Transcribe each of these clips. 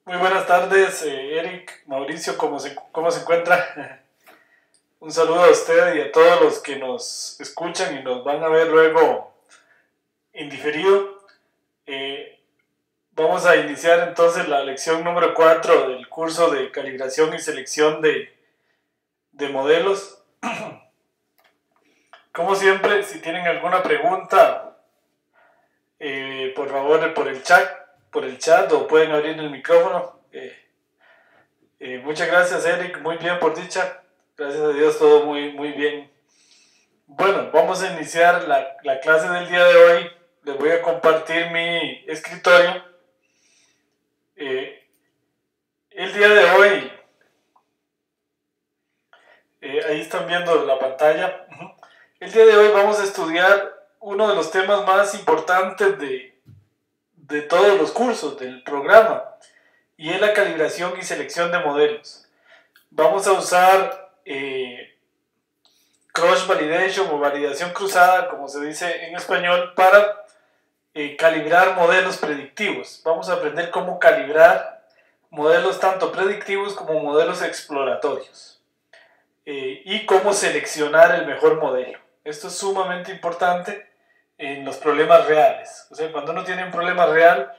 Muy buenas tardes, Eric, Mauricio, ¿cómo se encuentra? Un saludo a usted y a todos los que nos escuchan y nos van a ver luego indiferido. Eh, Vamos a iniciar entonces la lección número 4 del curso de calibración y selección de modelos. Como siempre, si tienen alguna pregunta, por favor por el chat o pueden abrir el micrófono. Muchas gracias, Eric, muy bien por dicha. Gracias a Dios, todo muy bien. Bueno, vamos a iniciar la clase del día de hoy. Les voy a compartir mi escritorio. El día de hoy, ahí están viendo la pantalla. El día de hoy vamos a estudiar uno de los temas más importantes de todos los cursos del programa, y es la calibración y selección de modelos. Vamos a usar cross validation o validación cruzada, como se dice en español, para calibrar modelos predictivos. Vamos a aprender cómo calibrar modelos tanto predictivos como modelos exploratorios, y cómo seleccionar el mejor modelo. Esto es sumamente importante en los problemas reales. O sea, cuando uno tiene un problema real,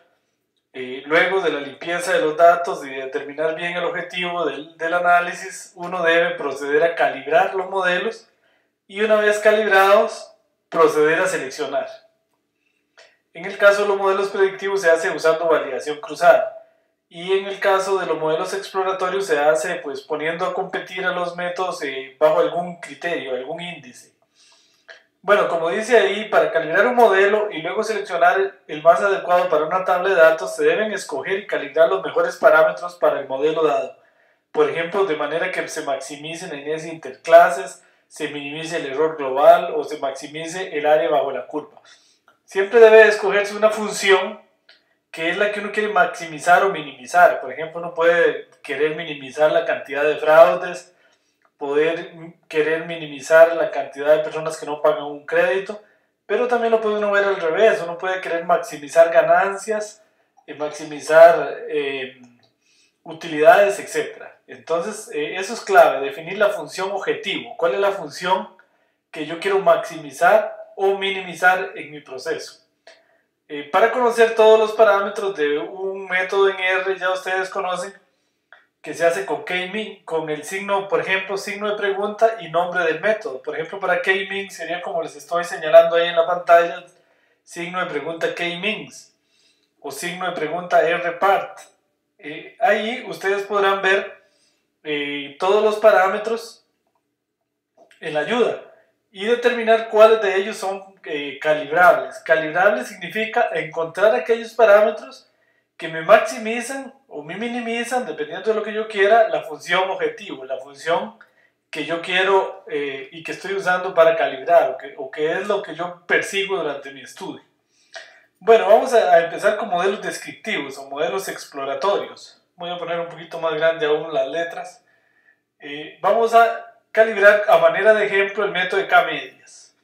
luego de la limpieza de los datos y de determinar bien el objetivo del análisis, uno debe proceder a calibrar los modelos y, una vez calibrados, proceder a seleccionar. En el caso de los modelos predictivos se hace usando validación cruzada, y en el caso de los modelos exploratorios se hace pues poniendo a competir a los métodos bajo algún criterio, algún índice. Bueno, como dice ahí, para calibrar un modelo y luego seleccionar el más adecuado para una tabla de datos, se deben escoger y calibrar los mejores parámetros para el modelo dado. Por ejemplo, de manera que se maximice la inercia interclases, se minimice el error global o se maximice el área bajo la curva. Siempre debe escogerse una función que es la que uno quiere maximizar o minimizar. Por ejemplo, uno puede querer minimizar la cantidad de fraudes, poder querer minimizar la cantidad de personas que no pagan un crédito, pero también lo puede uno ver al revés. Uno puede querer maximizar ganancias, maximizar utilidades, etc. Entonces, eso es clave, definir la función objetivo. ¿Cuál es la función que yo quiero maximizar o minimizar en mi proceso? Para conocer todos los parámetros de un método en R, ya ustedes conocen que se hace con K-min, con el signo, por ejemplo, signo de pregunta y nombre del método. Por ejemplo, para K-min sería como les estoy señalando ahí en la pantalla, signo de pregunta K-mins o signo de pregunta R-part. Ahí ustedes podrán ver todos los parámetros en la ayuda y determinar cuáles de ellos son calibrables. Calibrable significa encontrar aquellos parámetros que me maximizan o me minimizan, dependiendo de lo que yo quiera, la función objetivo, la función que yo quiero y que estoy usando para calibrar, o que es lo que yo persigo durante mi estudio. Bueno, vamos a empezar con modelos descriptivos o modelos exploratorios. Voy a poner un poquito más grande aún las letras. Vamos a calibrar a manera de ejemplo el método de K-medias.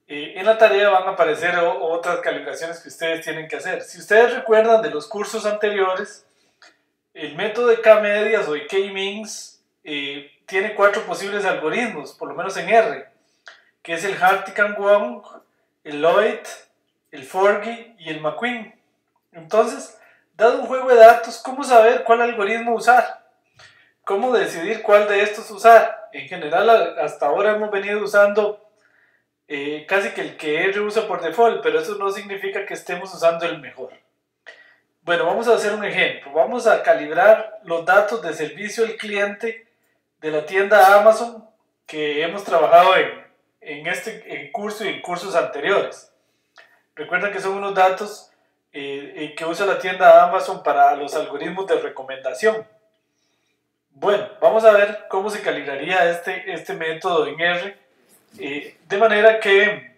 En la tarea van a aparecer otras calibraciones que ustedes tienen que hacer. Si ustedes recuerdan de los cursos anteriores, el método de K-medias o de K-mins tiene 4 posibles algoritmos, por lo menos en R, que es el Hartigan-Wong, el Lloyd, el Forgy y el McQueen. Entonces, dado un juego de datos, ¿cómo saber cuál algoritmo usar? ¿Cómo decidir cuál de estos usar? En general, hasta ahora hemos venido usando casi que el que R usa por default, pero eso no significa que estemos usando el mejor. Bueno, vamos a hacer un ejemplo. Vamos a calibrar los datos de servicio al cliente de la tienda Amazon que hemos trabajado en este curso y en cursos anteriores. Recuerden que son unos datos que usa la tienda Amazon para los algoritmos de recomendación. Bueno, vamos a ver cómo se calibraría este método en R de manera que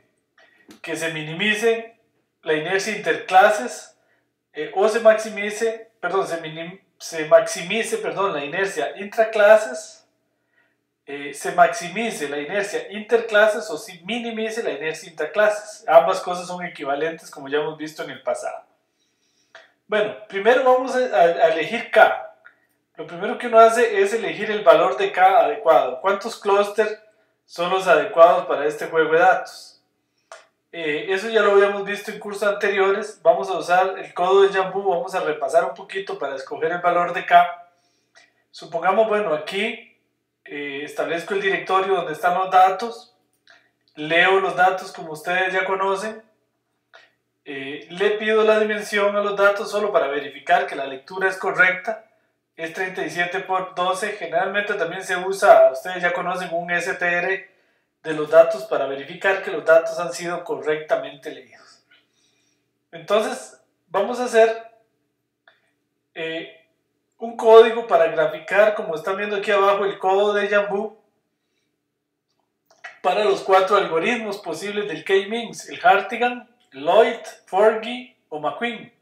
se minimice la inercia interclases o se maximice, la inercia intraclases, se maximice la inercia interclases o se minimice la inercia intraclases. Ambas cosas son equivalentes, como ya hemos visto en el pasado. Bueno, primero vamos a elegir K. Lo primero que uno hace es elegir el valor de K adecuado. ¿Cuántos clústeres son los adecuados para este juego de datos? Eso ya lo habíamos visto en cursos anteriores. Vamos a usar el código de Jambu, vamos a repasar un poquito para escoger el valor de K. Supongamos, bueno, aquí establezco el directorio donde están los datos, leo los datos como ustedes ya conocen, le pido la dimensión a los datos solo para verificar que la lectura es correcta, es 37 por 12, generalmente también se usa, ustedes ya conocen un STR de los datos para verificar que los datos han sido correctamente leídos. Entonces vamos a hacer un código para graficar, como están viendo aquí abajo, el código de Jambu para los 4 algoritmos posibles del K-means, el Hartigan, Lloyd, Forgy o McQueen.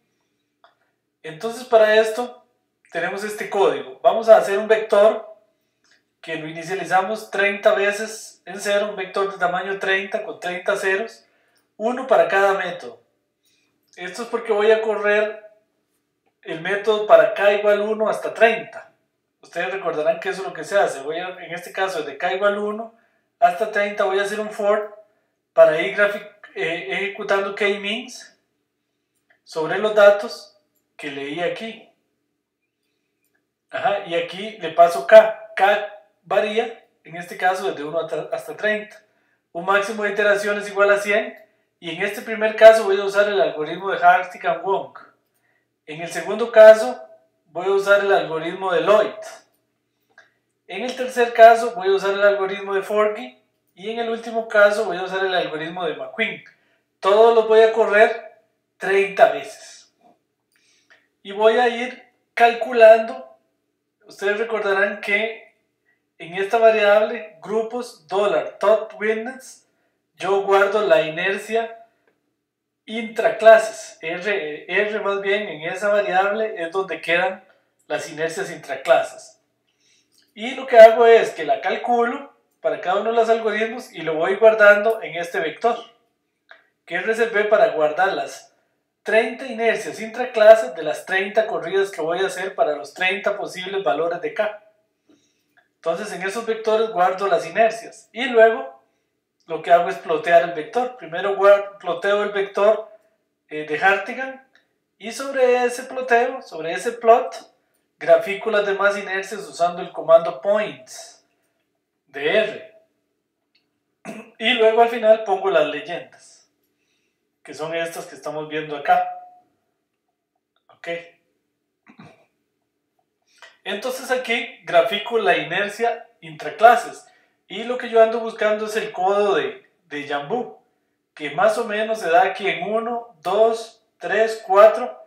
Entonces para esto tenemos este código. Vamos a hacer un vector que lo inicializamos 30 veces en 0, un vector de tamaño 30 con 30 ceros, uno para cada método. Esto es porque voy a correr el método para k igual 1 hasta 30. Ustedes recordarán que eso es lo que se hace. En este caso, desde k igual 1 hasta 30 voy a hacer un for para ir ejecutando k-means sobre los datos que leí aquí. Y aquí le paso k. K varía, en este caso, desde 1 hasta 30. Un máximo de iteraciones igual a 100. Y en este primer caso voy a usar el algoritmo de Hartigan-Wong. En el segundo caso voy a usar el algoritmo de Lloyd. En el tercer caso voy a usar el algoritmo de Forgy. Y en el último caso voy a usar el algoritmo de McQueen. Todos los voy a correr 30 veces. Y voy a ir calculando. Ustedes recordarán que en esta variable, grupos $tot_witness, yo guardo la inercia intraclases. R más bien, en esa variable es donde quedan las inercias intraclases. Y lo que hago es que la calculo para cada uno de los algoritmos y lo voy guardando en este vector, que reservé para guardar las 30 inercias intraclases de las 30 corridas que voy a hacer para los 30 posibles valores de K. Entonces en esos vectores guardo las inercias y luego lo que hago es plotear el vector. Primero ploteo el vector de Hartigan y sobre ese ploteo, sobre ese plot, grafico las demás inercias usando el comando points de R. Y luego al final pongo las leyendas, que son estas que estamos viendo acá. Ok. Entonces aquí grafico la inercia intraclases y lo que yo ando buscando es el código de Jambu, que más o menos se da aquí en 1, 2, 3, 4.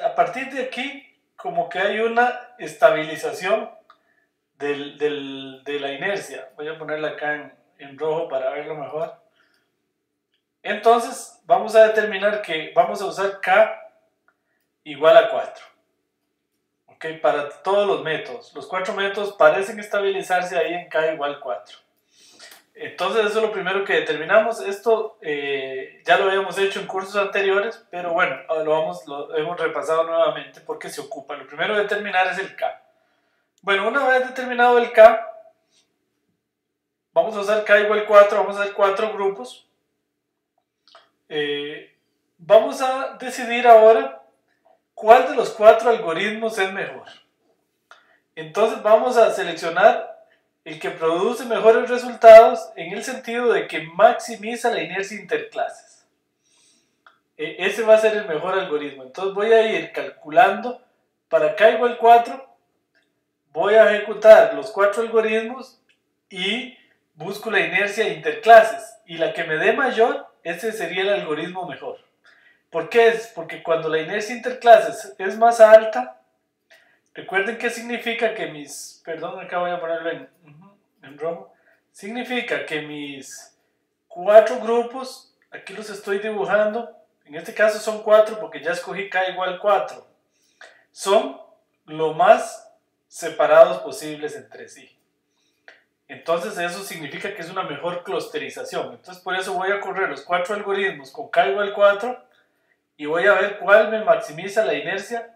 A partir de aquí como que hay una estabilización de la inercia. Voy a ponerla acá en rojo para verlo mejor. Entonces vamos a determinar que vamos a usar K igual a 4. Okay, para todos los métodos. Los 4 métodos parecen estabilizarse ahí en k igual 4. Entonces eso es lo primero que determinamos. Esto ya lo habíamos hecho en cursos anteriores, pero bueno, lo hemos repasado nuevamente porque se ocupa. Lo primero de determinar es el k. Bueno, una vez determinado el k, vamos a usar k igual 4, vamos a hacer 4 grupos. Vamos a decidir ahora ¿cuál de los 4 algoritmos es mejor? Entonces vamos a seleccionar el que produce mejores resultados en el sentido de que maximiza la inercia interclases. Ese va a ser el mejor algoritmo. Entonces voy a ir calculando para k igual 4, voy a ejecutar los 4 algoritmos y busco la inercia interclases. Y la que me dé mayor, ese sería el algoritmo mejor. ¿Por qué? Porque cuando la inercia interclases es más alta, recuerden que significa que acá voy a ponerlo en rojo, significa que mis 4 grupos, aquí los estoy dibujando, en este caso son 4 porque ya escogí k igual 4, son lo más separados posibles entre sí. Entonces eso significa que es una mejor clusterización. Entonces por eso voy a correr los 4 algoritmos con k igual 4, y voy a ver cuál me maximiza la inercia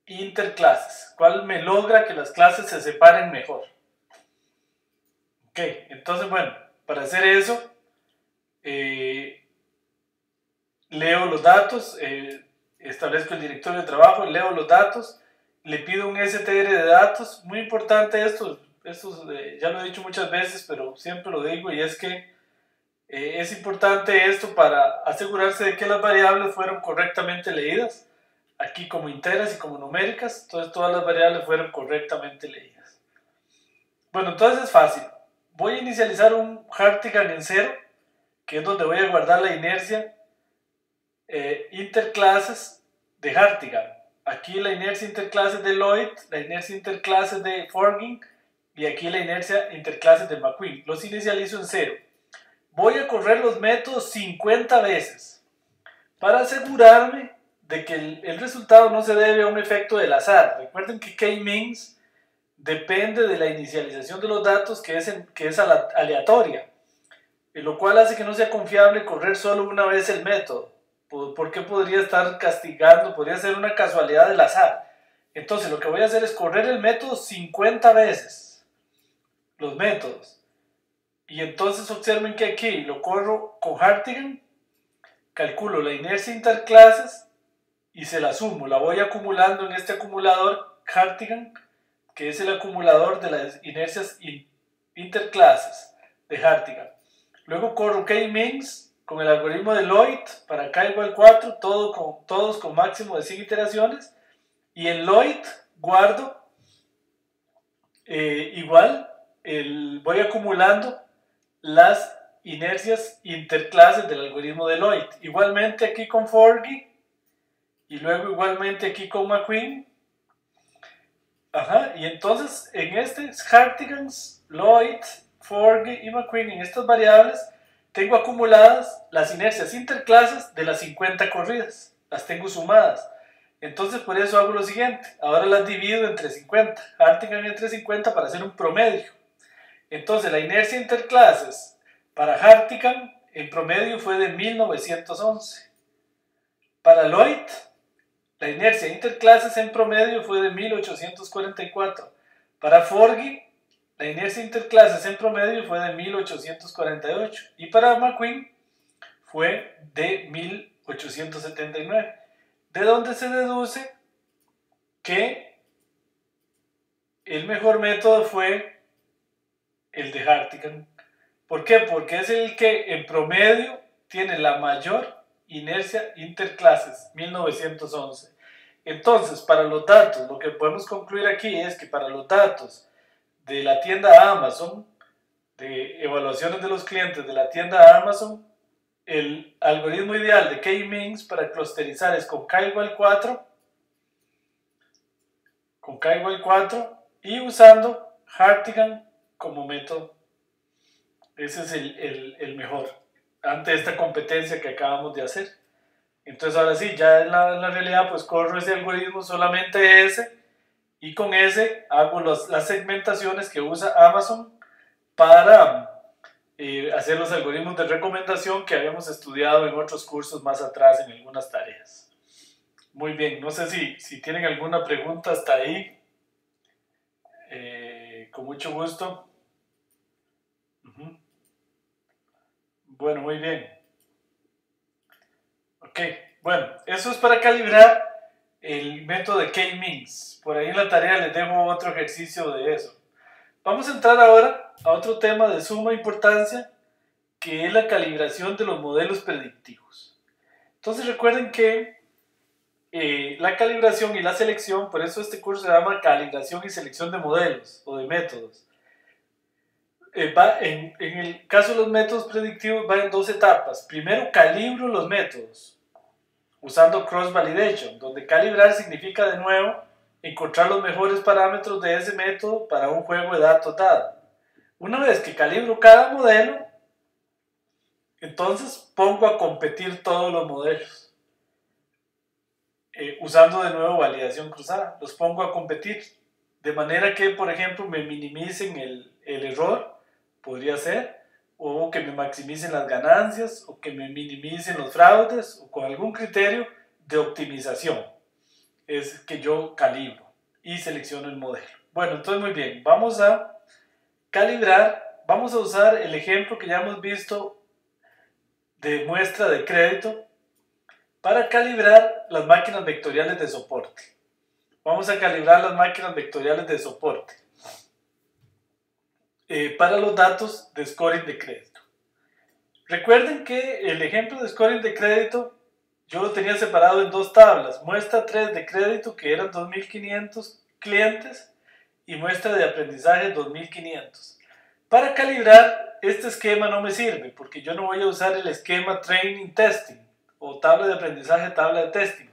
interclases, cuál me logra que las clases se separen mejor. Ok, entonces bueno, para hacer eso, leo los datos, establezco el directorio de trabajo, leo los datos, le pido un STR de datos. Muy importante esto ya lo he dicho muchas veces, pero siempre lo digo, y es que es importante esto para asegurarse de que las variables fueron correctamente leídas, aquí como enteras y como numéricas. Entonces todas las variables fueron correctamente leídas. Bueno, entonces es fácil. Voy a inicializar un Hartigan en 0, que es donde voy a guardar la inercia interclases de Hartigan. Aquí la inercia interclases de Lloyd, la inercia interclases de Forgin, y aquí la inercia interclases de McQueen. Los inicializo en 0. Voy a correr los métodos 50 veces para asegurarme de que el resultado no se debe a un efecto del azar. Recuerden que K-means depende de la inicialización de los datos, que es aleatoria, lo cual hace que no sea confiable correr solo una vez el método, porque podría estar castigando, podría ser una casualidad del azar. Entonces lo que voy a hacer es correr el método 50 veces, los métodos. Y entonces observen que aquí lo corro con Hartigan, calculo la inercia interclases y se la sumo, la voy acumulando en este acumulador Hartigan, que es el acumulador de las inercias interclases de Hartigan. Luego corro K-means con el algoritmo de Lloyd para k igual 4, todos con máximo de 100 iteraciones, y en Lloyd guardo voy acumulando las inercias interclases del algoritmo de Lloyd. Igualmente aquí con Forgy, y luego igualmente aquí con McQueen. Y entonces en este Hartigans, Lloyd, Forgy y McQueen, en estas variables tengo acumuladas las inercias interclases de las 50 corridas, las tengo sumadas. Entonces por eso hago lo siguiente, ahora las divido entre 50, Hartigan entre 50 para hacer un promedio. Entonces la inercia interclases para Hartigan en promedio fue de 1911. Para Lloyd, la inercia interclases en promedio fue de 1844. Para Forgy, la inercia interclases en promedio fue de 1848. Y para McQueen fue de 1879. De donde se deduce que el mejor método fue el de Hartigan. ¿Por qué? Porque es el que en promedio tiene la mayor inercia interclases, 1911. Entonces, para los datos, lo que podemos concluir aquí es que para los datos de la tienda Amazon, de evaluaciones de los clientes de la tienda Amazon, el algoritmo ideal de K-means para clusterizar es con k igual 4, y usando Hartigan como método. Ese es el mejor ante esta competencia que acabamos de hacer. Entonces ahora sí, ya en la realidad pues corro ese algoritmo, solamente ese, y con ese hago las segmentaciones que usa Amazon para hacer los algoritmos de recomendación que habíamos estudiado en otros cursos más atrás en algunas tareas. Muy bien, no sé si tienen alguna pregunta hasta ahí. Con mucho gusto. Bueno, muy bien. Ok, bueno, eso es para calibrar el método de K-means. Por ahí en la tarea les dejo otro ejercicio de eso. Vamos a entrar ahora a otro tema de suma importancia, que es la calibración de los modelos predictivos. Entonces recuerden que la calibración y la selección, por eso este curso se llama calibración y selección de modelos o de métodos. En el caso de los métodos predictivos va en dos etapas. Primero calibro los métodos usando cross validation, donde calibrar significa de nuevo encontrar los mejores parámetros de ese método para un juego de datos dado. Una vez que calibro cada modelo, entonces pongo a competir todos los modelos. Usando de nuevo validación cruzada, los pongo a competir de manera que, por ejemplo, me minimicen el error, podría ser, o que me maximicen las ganancias, o que me minimicen los fraudes, o con algún criterio de optimización. Es que yo calibro y selecciono el modelo. Bueno, entonces muy bien, vamos a calibrar, vamos a usar el ejemplo que ya hemos visto de muestra de crédito para calibrar las máquinas vectoriales de soporte. Vamos a calibrar las máquinas vectoriales de soporte para los datos de scoring de crédito. Recuerden que el ejemplo de scoring de crédito yo lo tenía separado en dos tablas, muestra 3 de crédito que eran 2.500 clientes y muestra de aprendizaje 2.500. Para calibrar este esquema no me sirve porque yo no voy a usar el esquema training testing o tabla de aprendizaje, tabla de testing.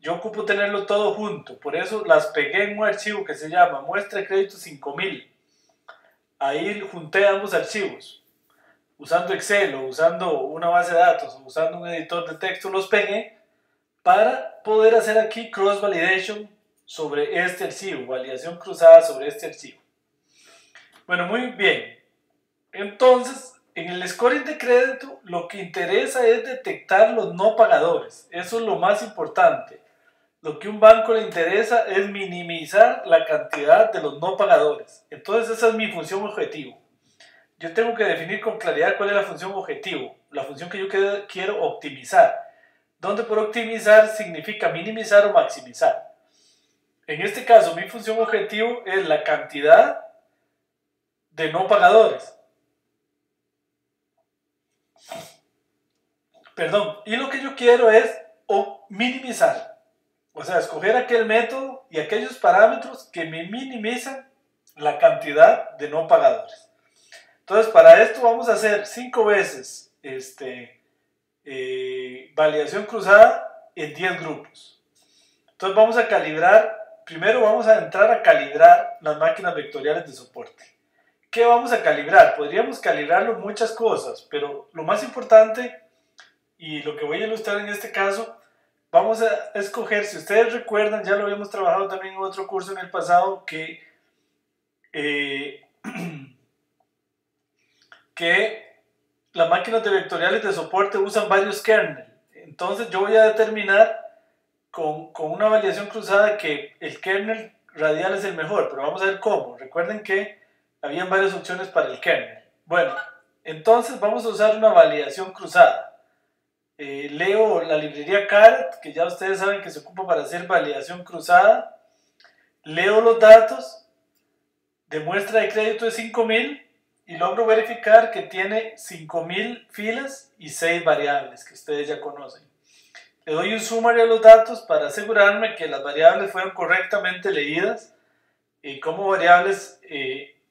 Yo ocupo tenerlo todo junto, por eso las pegué en un archivo que se llama muestra de crédito 5000. Ahí junté ambos archivos. Usando Excel o usando una base de datos o usando un editor de texto los pegué para poder hacer aquí cross validation sobre este archivo, validación cruzada sobre este archivo. Bueno, muy bien. Entonces, en el scoring de crédito lo que interesa es detectar los no pagadores. Eso es lo más importante. Lo que a un banco le interesa es minimizar la cantidad de los no pagadores. Entonces, esa es mi función objetivo. Yo tengo que definir con claridad cuál es la función objetivo, la función que yo quiero optimizar. Donde por optimizar significa minimizar o maximizar. En este caso, mi función objetivo es la cantidad de no pagadores. Perdón, y lo que yo quiero es minimizar. O sea, escoger aquel método y aquellos parámetros que me minimizan la cantidad de no pagadores. Entonces, para esto vamos a hacer 5 veces validación cruzada en 10 grupos. Entonces vamos a calibrar, primero vamos a entrar a calibrar las máquinas vectoriales de soporte. ¿Qué vamos a calibrar? Podríamos calibrarlo muchas cosas, pero lo más importante, y lo que voy a ilustrar en este caso, vamos a escoger, si ustedes recuerdan, ya lo habíamos trabajado también en otro curso en el pasado, que las máquinas de vectoriales de soporte usan varios kernels. Entonces yo voy a determinar con una validación cruzada que el kernel radial es el mejor, pero vamos a ver cómo. Recuerden que habían varias opciones para el kernel. Bueno, entonces vamos a usar una validación cruzada. Leo la librería Caret, que ya ustedes saben que se ocupa para hacer validación cruzada. Leo los datos de muestra de crédito de 5000 y logro verificar que tiene 5000 filas y 6 variables que ustedes ya conocen. Le doy un summary a los datos para asegurarme que las variables fueron correctamente leídas como variables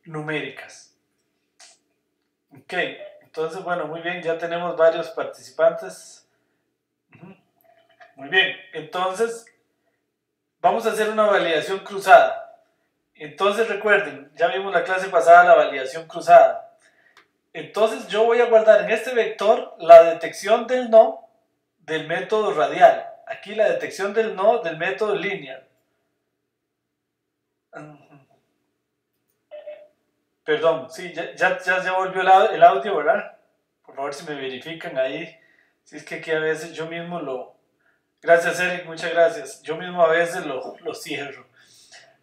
numéricas. Ok, entonces bueno, muy bien, ya tenemos varios participantes. Muy bien, entonces vamos a hacer una validación cruzada. Entonces recuerden, ya vimos la clase pasada la validación cruzada. Entonces yo voy a guardar en este vector la detección del no del método radial. Aquí la detección del no del método lineal. Perdón, sí, ya volvió el audio, ¿verdad? Por favor, si me verifican ahí. Si es que aquí a veces yo mismo lo... Gracias, Eric, muchas gracias. Yo mismo a veces lo cierro.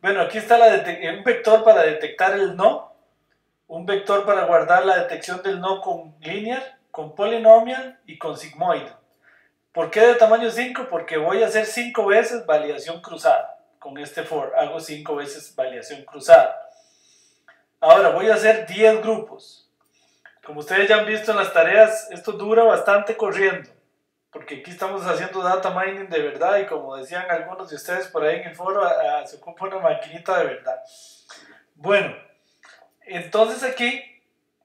Bueno, aquí está un vector para detectar el no, un vector para guardar la detección del no con linear, con polynomial y con sigmoid. ¿Por qué de tamaño 5? Porque voy a hacer 5 veces validación cruzada. Con este for hago 5 veces validación cruzada. Ahora voy a hacer 10 grupos. Como ustedes ya han visto en las tareas, esto dura bastante corriendo. Porque aquí estamos haciendo data mining de verdad y como decían algunos de ustedes por ahí en el foro, se ocupa una maquinita de verdad. Bueno, entonces aquí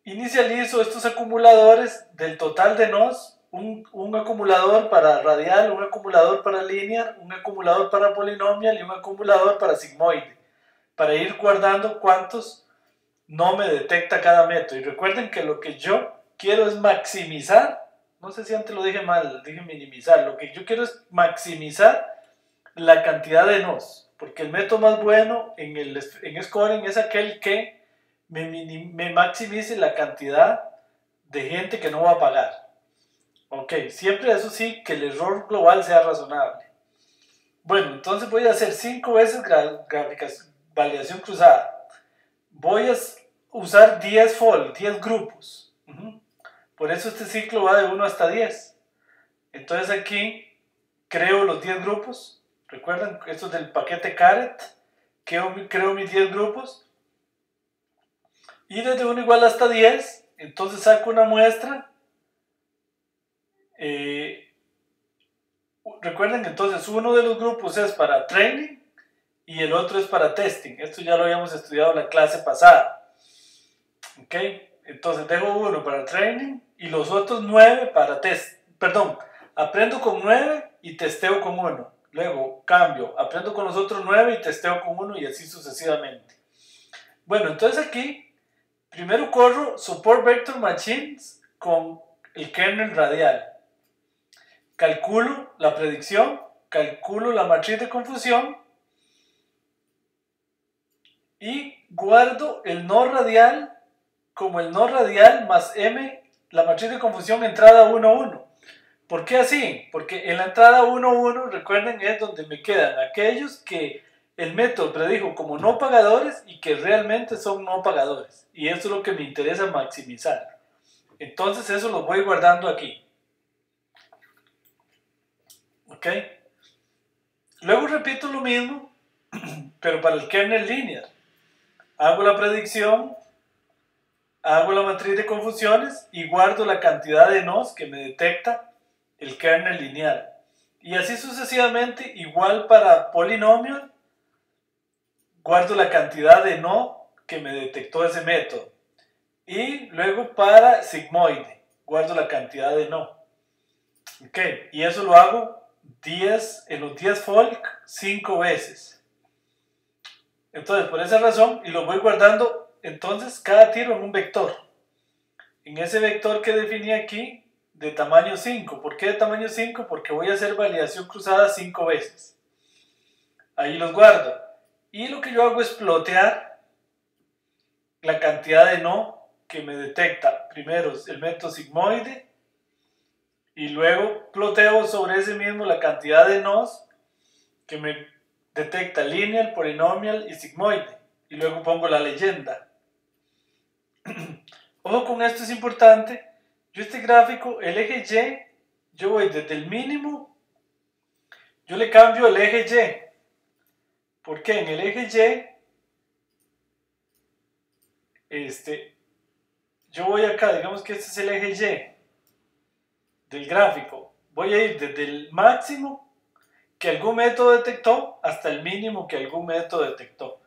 inicializo estos acumuladores del total de nos, un acumulador para radial, un acumulador para linear, un acumulador para polinomial y un acumulador para sigmoide, para ir guardando cuántos no me detecta cada método. Y recuerden que lo que yo quiero es maximizar. No sé si antes lo dije mal, dije minimizar. Lo que yo quiero es maximizar la cantidad de nos, porque el método más bueno en scoring es aquel que me maximice la cantidad de gente que no va a pagar. Ok, siempre eso sí, que el error global sea razonable. Bueno, entonces voy a hacer 5 veces gráficas, validación cruzada. Voy a usar 10 fold, 10 grupos. Por eso este ciclo va de 1 hasta 10. Entonces aquí creo los 10 grupos. ¿Recuerdan? Esto es del paquete Caret. Creo mis 10 grupos. Y desde 1 igual hasta 10, entonces saco una muestra. Recuerden que entonces uno de los grupos es para training y el otro es para testing. Esto ya lo habíamos estudiado en la clase pasada. Ok, entonces dejo uno para training y los otros 9 para test. Perdón, aprendo con 9 y testeo con 1. Luego cambio, aprendo con los otros 9 y testeo con 1 y así sucesivamente. Bueno, entonces aquí primero corro Support Vector Machines con el kernel radial. Calculo la predicción, calculo la matriz de confusión y guardo el no radial como el no radial más m, la matriz de confusión entrada 1, 1. ¿Por qué así? Porque en la entrada 1, 1, recuerden, es donde me quedan aquellos que el método predijo como no pagadores y que realmente son no pagadores. Y eso es lo que me interesa maximizar. Entonces eso lo voy guardando aquí. ¿Ok? Luego repito lo mismo, pero para el kernel lineal. Hago la predicción, hago la matriz de confusiones y guardo la cantidad de nos que me detecta el kernel lineal. Y así sucesivamente, igual para polinomial, guardo la cantidad de no que me detectó ese método. Y luego para sigmoide, guardo la cantidad de no. Ok, y eso lo hago en los 10 folk 5 veces. Entonces, por esa razón, y lo voy guardando entonces cada tiro en un vector. En ese vector que definí aquí, de tamaño 5. ¿Por qué de tamaño 5? Porque voy a hacer validación cruzada 5 veces. Ahí los guardo. Y lo que yo hago es plotear la cantidad de no que me detecta. Primero el método sigmoide. Y luego ploteo sobre ese mismo la cantidad de nos que me detecta lineal, polinomial y sigmoide. Y luego pongo la leyenda. Ojo con esto, es importante. Yo este gráfico, el eje Y, yo voy desde el mínimo, yo le cambio el eje Y. Porque en el eje Y, yo voy acá, digamos que este es el eje Y del gráfico. Voy a ir desde el máximo que algún método detectó hasta el mínimo que algún método detectó.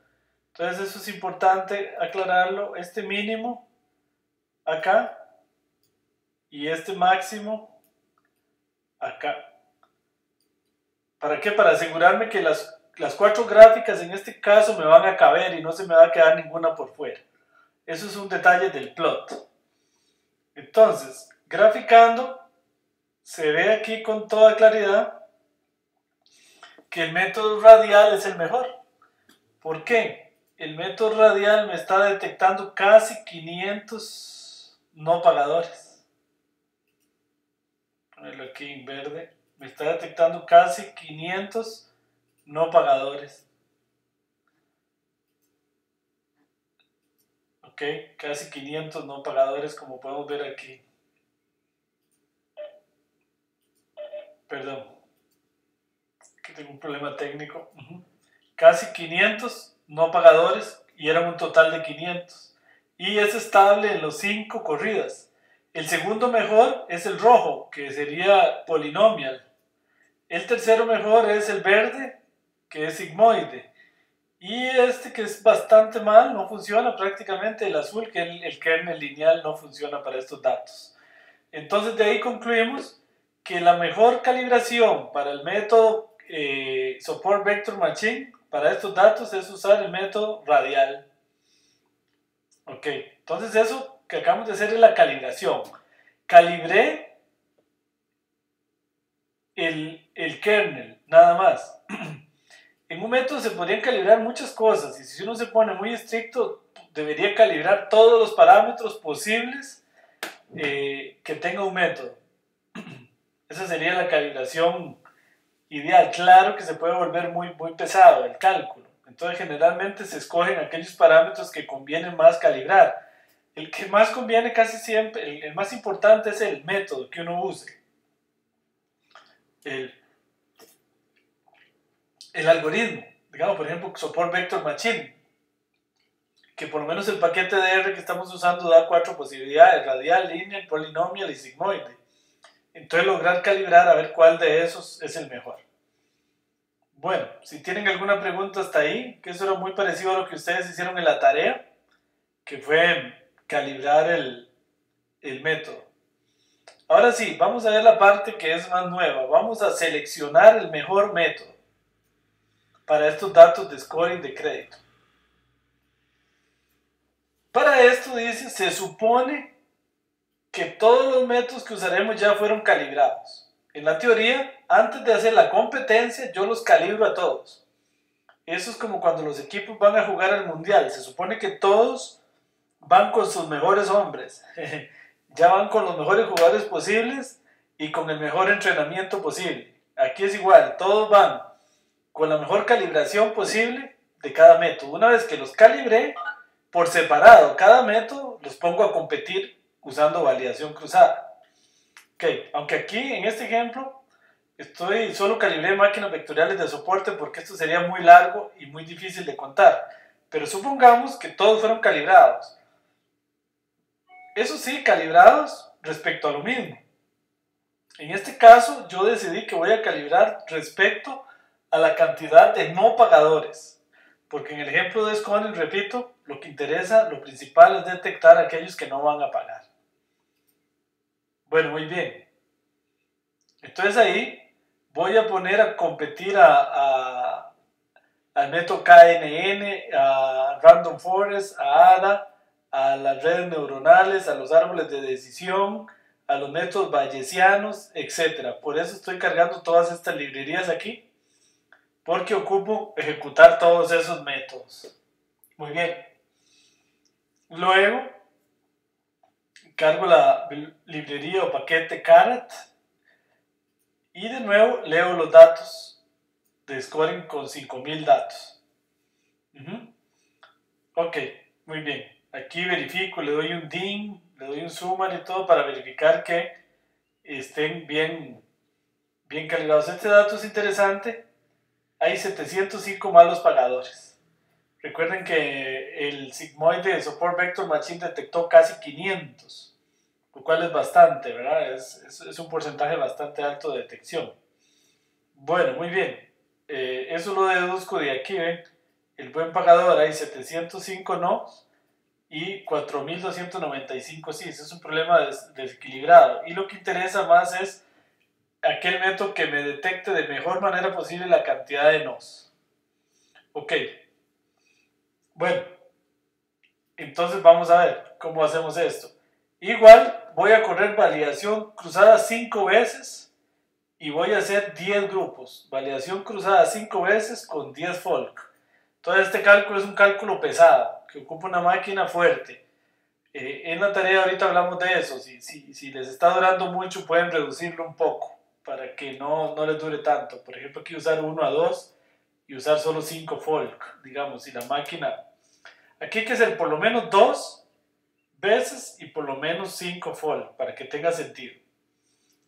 Entonces eso es importante aclararlo. Este mínimo acá y este máximo acá. ¿Para qué? Para asegurarme que las 4 gráficas en este caso me van a caber y no se me va a quedar ninguna por fuera. Eso es un detalle del plot. Entonces, graficando, se ve aquí con toda claridad que el método radial es el mejor. ¿Por qué? El método radial me está detectando casi 500 no pagadores. Ponerlo aquí en verde. Me está detectando casi 500 no pagadores. Ok, casi 500 no pagadores, como podemos ver aquí. Perdón, que tengo un problema técnico. Casi 500 no pagadores y eran un total de 500. Y es estable en los 5 corridas. El segundo mejor es el rojo, que sería polinomial. El tercero mejor es el verde, que es sigmoide. Y este que es bastante mal, no funciona prácticamente. El azul, que es el kernel lineal, no funciona para estos datos. Entonces de ahí concluimos que la mejor calibración para el método Support Vector Machine para estos datos es usar el método radial. Ok, entonces eso que acabamos de hacer es la calibración. Calibré el kernel, nada más. En un método se podrían calibrar muchas cosas y si uno se pone muy estricto, debería calibrar todos los parámetros posibles que tenga un método. Esa sería la calibración ideal. Claro que se puede volver muy pesado el cálculo. Entonces generalmente se escogen aquellos parámetros que conviene más calibrar. El que más conviene casi siempre, el más importante es el método que uno use. El algoritmo, digamos por ejemplo Support Vector Machine, que por lo menos el paquete de R que estamos usando da 4 posibilidades: radial, lineal, polinomial y sigmoide. Entonces lograr calibrar a ver cuál de esos es el mejor. Bueno, si tienen alguna pregunta hasta ahí, que eso era muy parecido a lo que ustedes hicieron en la tarea, que fue calibrar el método. Ahora sí, vamos a ver la parte que es más nueva. Vamos a seleccionar el mejor método para estos datos de scoring de crédito. Para esto dice, se supone que todos los métodos que usaremos ya fueron calibrados. En la teoría, antes de hacer la competencia, yo los calibro a todos. Eso es como cuando los equipos van a jugar al mundial. Se supone que todos van con sus mejores hombres. Ya van con los mejores jugadores posibles y con el mejor entrenamiento posible. Aquí es igual, todos van con la mejor calibración posible de cada método. Una vez que los calibré, por separado, cada método los pongo a competir usando validación cruzada. Ok, aunque aquí en este ejemplo solo calibré máquinas vectoriales de soporte porque esto sería muy largo y muy difícil de contar. Pero supongamos que todos fueron calibrados. Eso sí, calibrados respecto a lo mismo. En este caso, yo decidí que voy a calibrar respecto a la cantidad de no pagadores. Porque en el ejemplo de scoring, repito, lo que interesa, lo principal es detectar a aquellos que no van a pagar. Bueno, muy bien. Entonces ahí voy a poner a competir al método KNN, a Random Forest, a ADA, a las redes neuronales, a los árboles de decisión, a los métodos bayesianos, etc. Por eso estoy cargando todas estas librerías aquí, porque ocupo ejecutar todos esos métodos. Muy bien. Luego cargo la librería o paquete caret y de nuevo leo los datos de scoring con 5000 datos. Ok, muy bien. Aquí verifico, le doy un DIN, le doy un summary y todo para verificar que estén bien calibrados. Este dato es interesante. Hay 705 malos pagadores. Recuerden que el sigmoide de Support Vector Machine detectó casi 500, lo cual es bastante, ¿verdad? Es un porcentaje bastante alto de detección. Bueno, muy bien. Eso lo deduzco de aquí, ¿ven? El buen pagador, hay 705 no y 4295 sí. Ese es un problema desequilibrado. Y lo que interesa más es aquel método que me detecte de mejor manera posible la cantidad de nos. Ok. Bueno, entonces vamos a ver cómo hacemos esto. Igual voy a correr validación cruzada 5 veces y voy a hacer 10 grupos. Validación cruzada 5 veces con 10 folk. Todo este cálculo es un cálculo pesado, que ocupa una máquina fuerte. En la tarea ahorita hablamos de eso. Si les está durando mucho, pueden reducirlo un poco para que no les dure tanto. Por ejemplo, aquí usar 1 a 2 y usar solo 5 folk, digamos, si la máquina... Aquí hay que hacer por lo menos 2 veces y por lo menos 5 folk para que tenga sentido.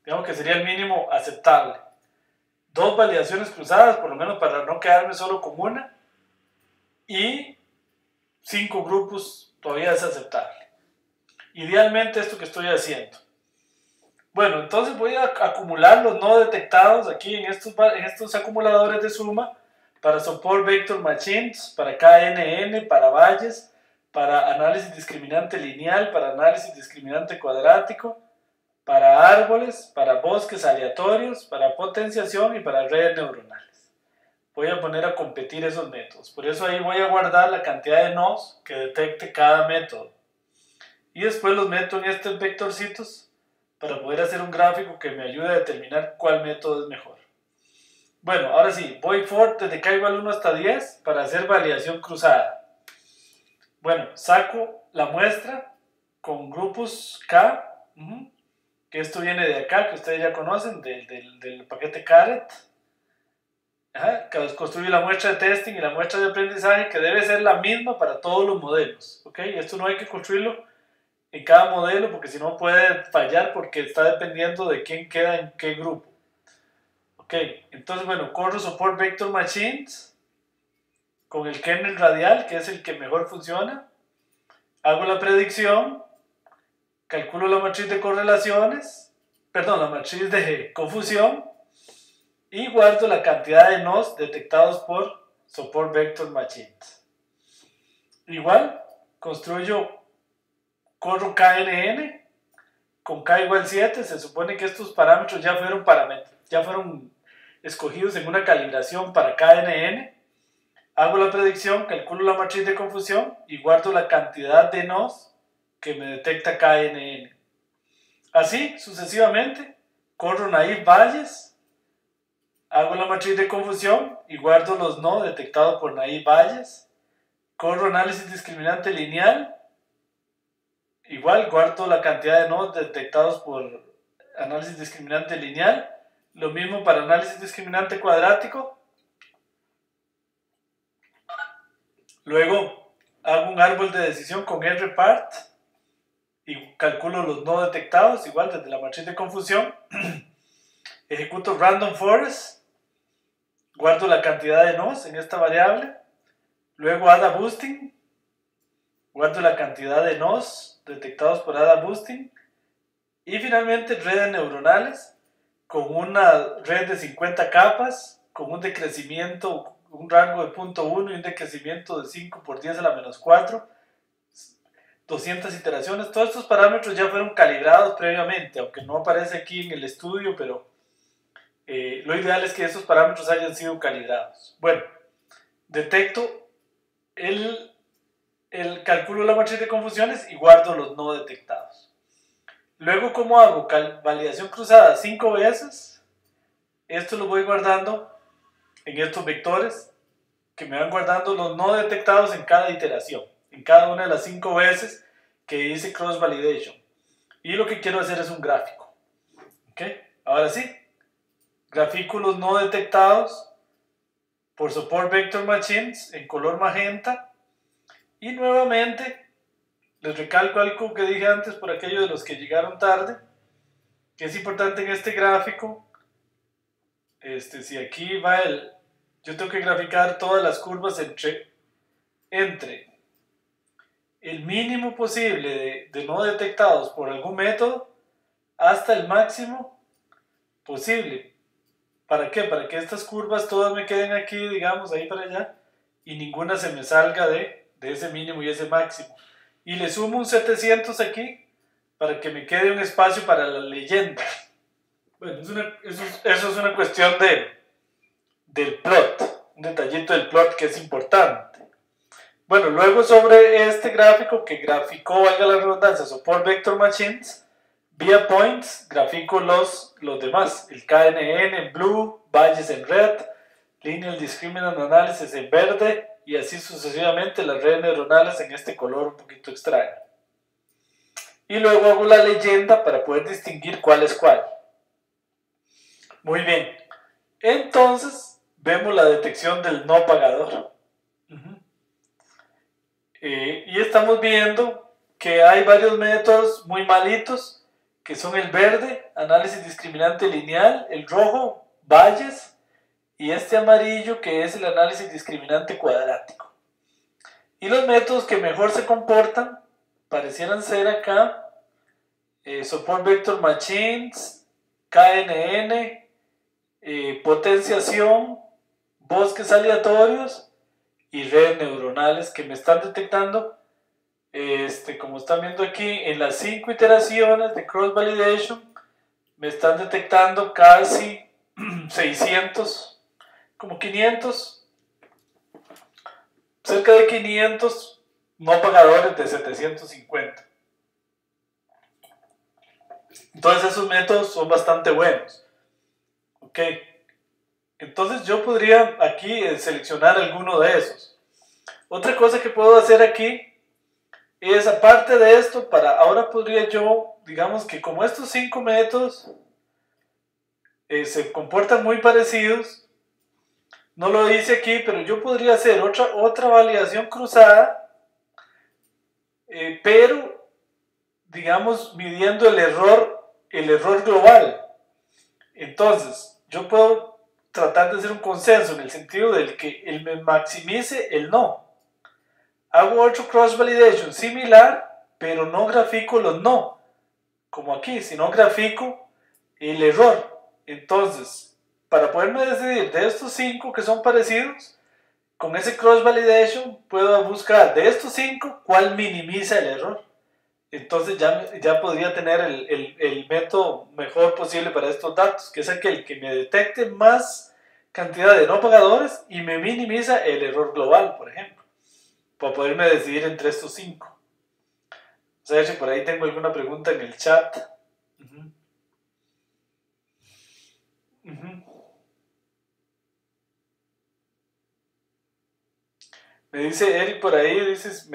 Digamos que sería el mínimo aceptable. 2 validaciones cruzadas, por lo menos para no quedarme solo con una. Y 5 grupos todavía es aceptable. Idealmente esto que estoy haciendo. Bueno, entonces voy a acumular los no detectados aquí en estos acumuladores de suma para Support Vector Machines, para KNN, para Bayes, para análisis discriminante lineal, para análisis discriminante cuadrático, para árboles, para bosques aleatorios, para potenciación y para redes neuronales. Voy a poner a competir esos métodos. Por eso ahí voy a guardar la cantidad de nos que detecte cada método. Y después los meto en estos vectorcitos para poder hacer un gráfico que me ayude a determinar cuál método es mejor. Bueno, ahora sí, voy desde K igual 1 hasta 10 para hacer validación cruzada. Bueno, saco la muestra con grupos K que esto viene de acá, que ustedes ya conocen, del paquete Caret. Que construye la muestra de testing y la muestra de aprendizaje, que debe ser la misma para todos los modelos. ¿Okay? Esto no hay que construirlo en cada modelo, porque si no puede fallar, porque está dependiendo de quién queda en qué grupo. Ok, entonces bueno, corro Support Vector Machines con el kernel radial, que es el que mejor funciona. Hago la predicción, calculo la matriz de correlaciones, perdón, la matriz de confusión, y guardo la cantidad de nodes detectados por Support Vector Machines. Igual, corro KNN, con K igual 7, se supone que estos parámetros ya fueron escogidos en una calibración para KNN. Hago la predicción, calculo la matriz de confusión y guardo la cantidad de nodes que me detecta KNN. Así, sucesivamente, corro naive Bayes, hago la matriz de confusión y guardo los nodes detectados por naive Bayes. Corro análisis discriminante lineal, igual guardo la cantidad de nodes detectados por análisis discriminante lineal. Lo mismo para análisis discriminante cuadrático. Luego hago un árbol de decisión con rpart y calculo los nodos detectados, igual desde la matriz de confusión. Ejecuto random forest, guardo la cantidad de nodos en esta variable. Luego ADA boosting, guardo la cantidad de nodos detectados por ADA boosting. Y finalmente redes neuronales con una red de 50 capas, con un decrecimiento, un rango de 0.1 y un decrecimiento de 5 por 10 a la menos 4, 200 iteraciones. Todos estos parámetros ya fueron calibrados previamente, aunque no aparece aquí en el estudio, pero lo ideal es que estos parámetros hayan sido calibrados. Bueno, detecto calculo la matriz de confusiones y guardo los no detectados. Luego, ¿cómo hago? Validación cruzada 5 veces. Esto lo voy guardando en estos vectores que me van guardando los no detectados en cada iteración, en cada una de las 5 veces que hice cross validation. Y lo que quiero hacer es un gráfico. ¿Okay? Ahora sí, grafico los no detectados por Support Vector Machines en color magenta. Y nuevamente les recalco algo que dije antes por aquellos de los que llegaron tarde, que es importante en este gráfico. Si aquí va yo tengo que graficar todas las curvas entre el mínimo posible de no detectados por algún método hasta el máximo posible. ¿Para qué? Para que estas curvas todas me queden aquí, digamos, ahí para allá, y ninguna se me salga de ese mínimo y ese máximo. Y le sumo un 700 aquí para que me quede un espacio para la leyenda. Bueno, eso es una cuestión del plot, un detallito del plot que es importante. Bueno, luego sobre este gráfico que graficó, valga la redundancia, Support Vector Machines, vía points, grafico los demás, el KNN en blue, Bayes en red, Linear Discriminant Analysis en verde, y así sucesivamente las redes neuronales en este color un poquito extraño. Y luego hago la leyenda para poder distinguir cuál es cuál. Muy bien, entonces vemos la detección del no pagador. Y estamos viendo que hay varios métodos muy malitos, que son el verde, análisis discriminante lineal, el rojo, Bayes, y este amarillo que es el análisis discriminante cuadrático. Y los métodos que mejor se comportan parecieran ser acá, Support Vector Machines, KNN, potenciación, bosques aleatorios y redes neuronales que me están detectando, como están viendo aquí, en las 5 iteraciones de cross validation me están detectando casi 600, como 500, cerca de 500 no pagadores de 750. Entonces esos métodos son bastante buenos. Ok, entonces yo podría aquí seleccionar alguno de esos. Otra cosa que puedo hacer aquí es aparte de esto, ahora podría yo, digamos que como estos 5 métodos se comportan muy parecidos, no lo dice aquí, pero yo podría hacer otra validación cruzada, pero digamos midiendo el error global. Entonces, yo puedo tratar de hacer un consenso en el sentido del que me maximice el no. Hago otro cross validation similar, pero no grafico los no, como aquí, sino grafico el error. Entonces, para poderme decidir de estos 5 que son parecidos, con ese cross validation puedo buscar de estos 5 cuál minimiza el error. Entonces ya podría tener el método mejor posible para estos datos, que es aquel que me detecte más cantidad de no pagadores y me minimiza el error global, por ejemplo, para poderme decidir entre estos 5. O sea, si por ahí tengo alguna pregunta en el chat. Me dice Eric por ahí, dices,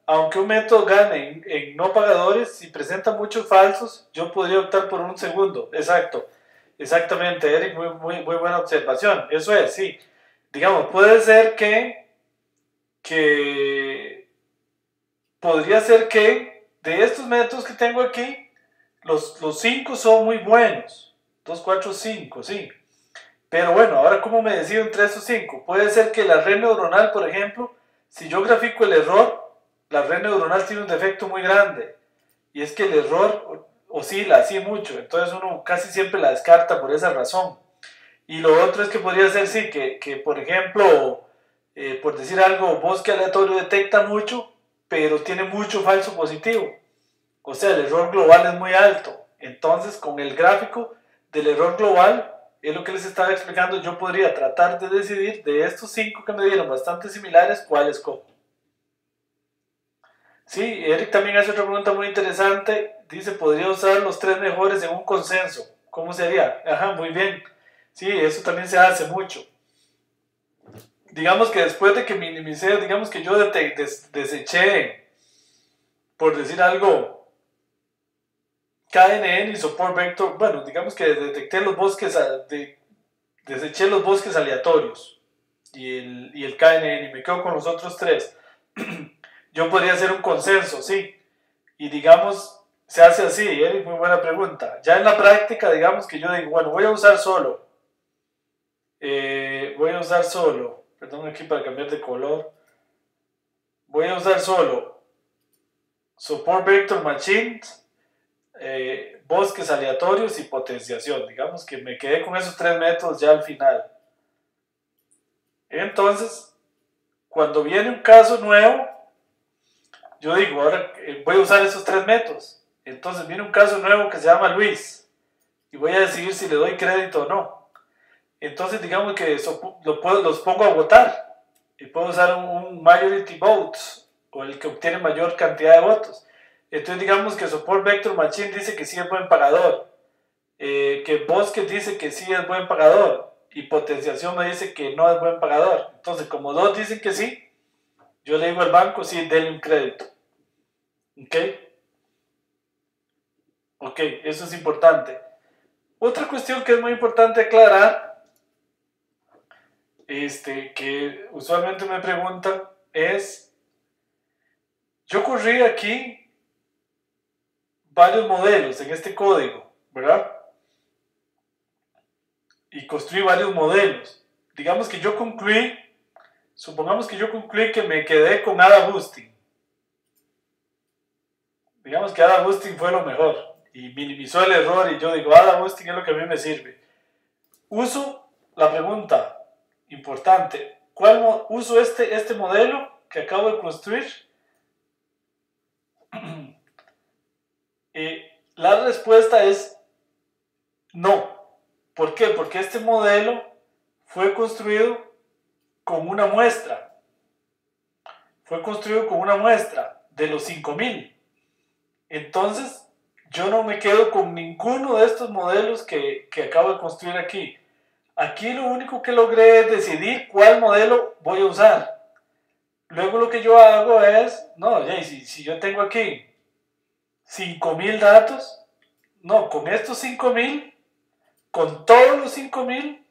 aunque un método gane en no pagadores, si presenta muchos falsos, yo podría optar por un segundo. Exacto, exactamente, Eric, muy buena observación. Eso es, sí. Digamos, puede ser que podría ser que de estos métodos que tengo aquí, los 5 son muy buenos. 2, 4, 5, sí. Pero bueno, ahora ¿cómo me decido entre esos 5? Puede ser que la red neuronal, por ejemplo, si yo grafico el error, la red neuronal tiene un defecto muy grande. Y es que el error oscila así mucho. Entonces uno casi siempre la descarta por esa razón. Y lo otro es que podría ser, sí, que por ejemplo, por decir algo, bosque aleatorio detecta mucho, pero tiene mucho falso positivo. O sea, el error global es muy alto. Entonces, con el gráfico del error global, es lo que les estaba explicando, yo podría tratar de decidir de estos 5 que me dieron bastante similares, cuál escojo. Sí, Eric también hace otra pregunta muy interesante. Dice, ¿podría usar los 3 mejores en un consenso? ¿Cómo sería? Ajá, muy bien. Sí, eso también se hace mucho. Digamos que después de que minimicé, digamos que yo deseché, por decir algo, KNN y support vector, bueno, digamos que detecté los bosques, deseché los bosques aleatorios y el KNN y me quedo con los otros 3. Yo podría hacer un consenso, sí, y digamos, se hace así, Eric, muy buena pregunta. Ya en la práctica, digamos que yo digo, bueno, voy a usar solo, perdón aquí para cambiar de color, voy a usar solo support vector machines, bosques aleatorios y potenciación. Digamos que me quedé con esos 3 métodos ya al final. Entonces, cuando viene un caso nuevo, yo digo, ahora voy a usar esos 3 métodos. Entonces viene un caso nuevo que se llama Luis y voy a decidir si le doy crédito o no. Entonces digamos que los pongo a votar y puedo usar un majority vote o el que obtiene mayor cantidad de votos. Entonces digamos que support vector machine dice que sí es buen pagador, que bosque dice que sí es buen pagador y potenciación me dice que no es buen pagador. Entonces como 2 dicen que sí, yo le digo al banco, sí, denle un crédito. ¿Ok? Ok, eso es importante. Otra cuestión que es muy importante aclarar, que usualmente me preguntan, es, yo corrí aquí varios modelos en este código, ¿verdad? Y construí varios modelos. Digamos que yo concluí, supongamos que yo concluí que me quedé con Ada Boosting. Digamos que Ada Boosting fue lo mejor y minimizó el error y yo digo, Ada Boosting es lo que a mí me sirve. Uso la pregunta importante, ¿cuál uso este modelo que acabo de construir? La respuesta es no. ¿Por qué? Porque este modelo fue construido con una muestra. Fue construido con una muestra de los 5000. Entonces, yo no me quedo con ninguno de estos modelos que acabo de construir aquí. Aquí lo único que logré es decidir cuál modelo voy a usar. Luego lo que yo hago es, no, ya, si yo tengo aquí 5.000 datos, no, con estos 5.000, con todos los 5.000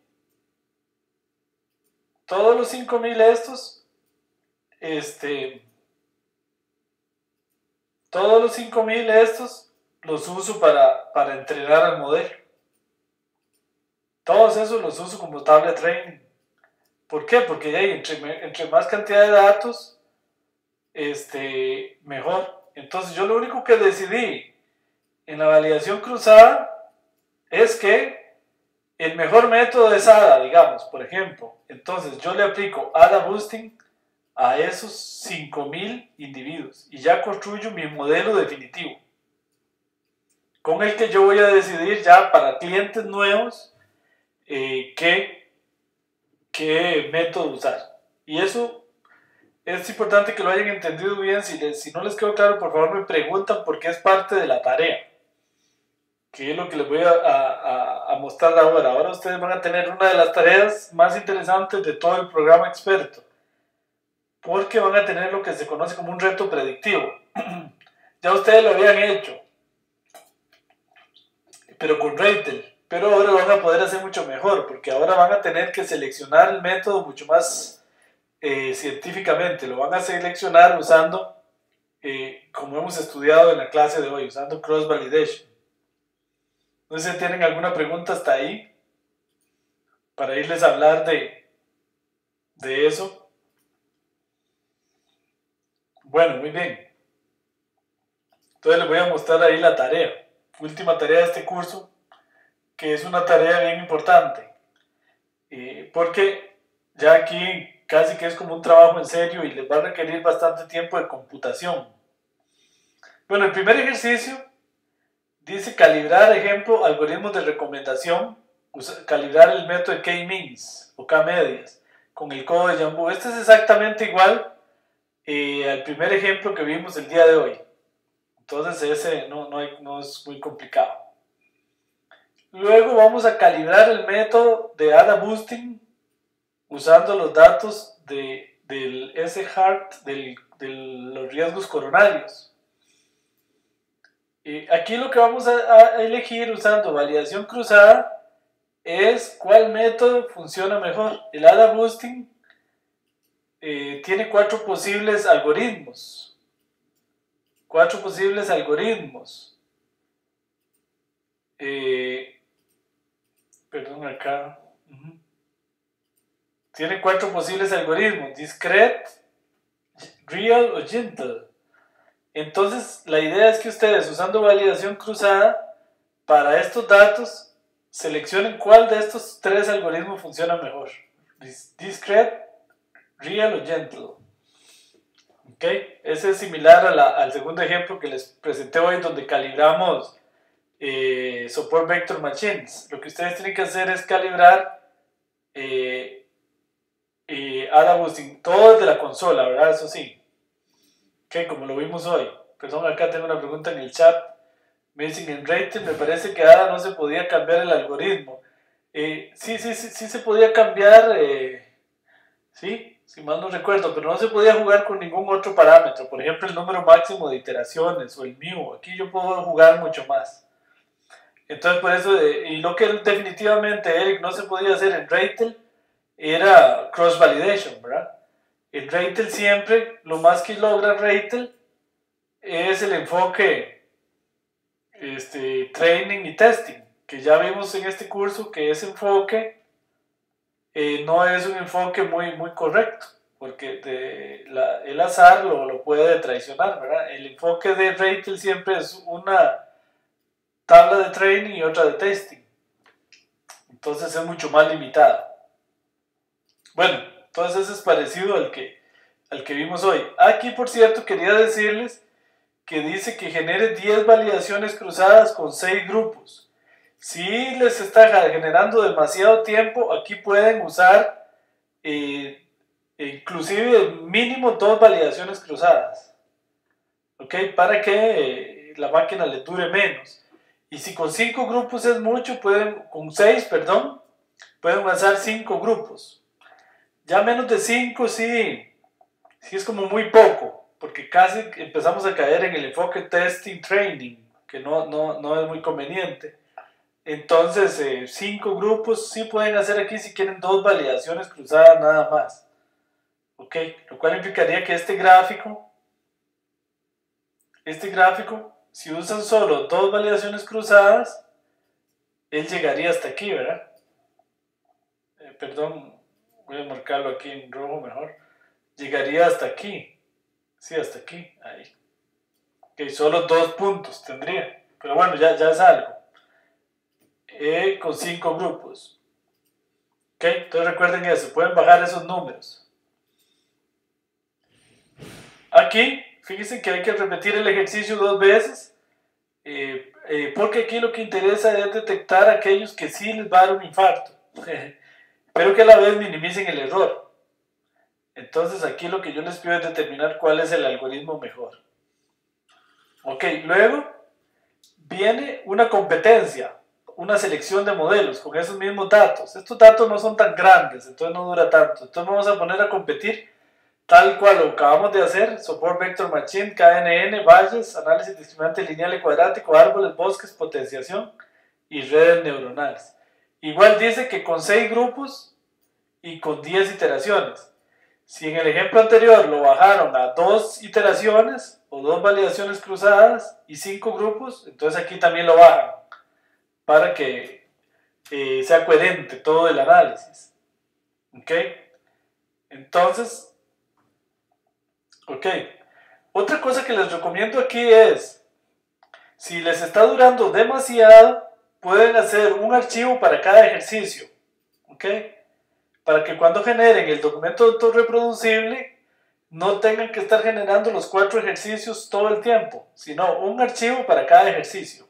estos, todos los 5.000 estos los uso para entrenar al modelo. Todos esos los uso como tabla de training. ¿Por qué? Porque ya entre más cantidad de datos, mejor. Entonces yo lo único que decidí en la validación cruzada es que el mejor método es ADA, digamos, por ejemplo. Entonces yo le aplico ADA Boosting a esos 5.000 individuos y ya construyo mi modelo definitivo con el que yo voy a decidir ya para clientes nuevos qué método usar. Y eso es importante que lo hayan entendido bien. Si no les quedó claro, por favor me preguntan, porque es parte de la tarea, que es lo que les voy a mostrar ahora. Ahora ustedes van a tener una de las tareas más interesantes de todo el programa experto, porque van a tener lo que se conoce como un reto predictivo. Ya ustedes lo habían hecho, pero con REITEL, pero ahora lo van a poder hacer mucho mejor, porque ahora van a tener que seleccionar el método mucho más científicamente. Lo van a seleccionar usando, como hemos estudiado en la clase de hoy, usando Cross Validation. No sé si tienen alguna pregunta hasta ahí, para irles a hablar de eso. Bueno, muy bien. Entonces les voy a mostrar ahí la tarea, última tarea de este curso, que es una tarea bien importante, porque ya aquí casi que es como un trabajo en serio y les va a requerir bastante tiempo de computación. Bueno, el primer ejercicio dice calibrar, ejemplo, algoritmos de recomendación, calibrar el método de K-means o K-medias con el codo de Jambu. Este es exactamente igual al primer ejemplo que vimos el día de hoy. Entonces ese no es muy complicado. Luego vamos a calibrar el método de ADA Boosting usando los datos del S-HART, de los riesgos coronarios. Aquí lo que vamos a elegir usando validación cruzada es cuál método funciona mejor. El ADA Boosting tiene 4 posibles algoritmos. Perdón, acá. Tiene 4 posibles algoritmos: discrete, real o gentle. Entonces, la idea es que ustedes, usando validación cruzada, para estos datos, seleccionen cuál de estos 3 algoritmos funciona mejor: discrete, real o gentle. ¿Ok? Ese es similar al segundo ejemplo que les presenté hoy, donde calibramos Support Vector Machines. Lo que ustedes tienen que hacer es calibrar ADA Boosting, todo desde la consola, ¿verdad? Eso sí. Ok, como lo vimos hoy. Perdón, acá tengo una pregunta en el chat. Me dicen en REITEL, me parece que ADA no se podía cambiar el algoritmo. Sí se podía cambiar, sí, si mal no recuerdo, pero no se podía jugar con ningún otro parámetro. Por ejemplo, el número máximo de iteraciones o el mu. Aquí yo puedo jugar mucho más. Entonces, por eso, y lo que definitivamente, Eric, no se podía hacer en REITEL era cross validation, ¿verdad? En REITEL siempre, lo más que logra REITEL es el enfoque training y testing, que ya vimos en este curso que ese enfoque no es un enfoque muy correcto, porque el azar lo puede traicionar, ¿verdad? El enfoque de REITEL siempre es una tabla de training y otra de testing, entonces es mucho más limitado. Bueno, entonces ese es parecido al que vimos hoy. Aquí, por cierto, quería decirles que dice que genere 10 validaciones cruzadas con 6 grupos. Si les está generando demasiado tiempo, aquí pueden usar inclusive mínimo 2 validaciones cruzadas, ¿ok? Para que la máquina le dure menos. Y si con 5 grupos es mucho, con 6, perdón, pueden usar 5 grupos. Ya menos de 5 sí sí es como muy poco, porque casi empezamos a caer en el enfoque testing training, que no es muy conveniente. Entonces, 5 grupos sí pueden hacer aquí si quieren 2 validaciones cruzadas nada más. ¿Ok? Lo cual implicaría que este gráfico, si usan solo 2 validaciones cruzadas, él llegaría hasta aquí, ¿verdad? Perdón, voy a marcarlo aquí en rojo mejor. Llegaría hasta aquí. Sí, hasta aquí. Ahí. Ok, solo 2 puntos tendría. Pero bueno, ya es algo. Con 5 grupos. Ok, entonces recuerden eso. Pueden bajar esos números. Aquí, fíjense que hay que repetir el ejercicio 2 veces. Porque aquí lo que interesa es detectar a aquellos que sí les va a dar un infarto. Pero que a la vez minimicen el error. Entonces aquí lo que yo les pido es determinar cuál es el algoritmo mejor. Ok, luego viene una competencia, una selección de modelos con esos mismos datos. Estos datos no son tan grandes, entonces no dura tanto. Entonces vamos a poner a competir tal cual lo acabamos de hacer: Support Vector Machine, KNN, valles, análisis discriminante lineal y cuadrático, árboles, bosques, potenciación y redes neuronales. Igual dice que con 6 grupos y con 10 iteraciones. Si en el ejemplo anterior lo bajaron a 2 iteraciones o 2 validaciones cruzadas y 5 grupos, entonces aquí también lo bajan para que sea coherente todo el análisis. ¿Ok? Entonces, ok. Otra cosa que les recomiendo aquí es, si les está durando demasiado, pueden hacer un archivo para cada ejercicio. ¿Ok? Para que cuando generen el documento autorreproducible no tengan que estar generando los 4 ejercicios todo el tiempo, sino un archivo para cada ejercicio.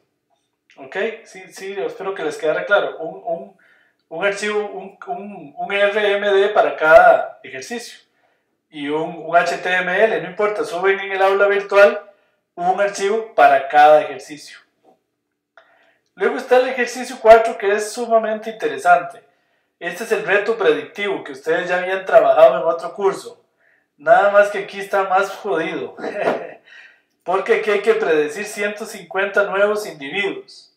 ¿Ok? Sí, espero que les quede claro. Un archivo, un RMD para cada ejercicio y un HTML, no importa, suben en el aula virtual un archivo para cada ejercicio. Luego está el ejercicio 4, que es sumamente interesante. Este es el reto predictivo que ustedes ya habían trabajado en otro curso. Nada más que aquí está más jodido. Porque aquí hay que predecir 150 nuevos individuos.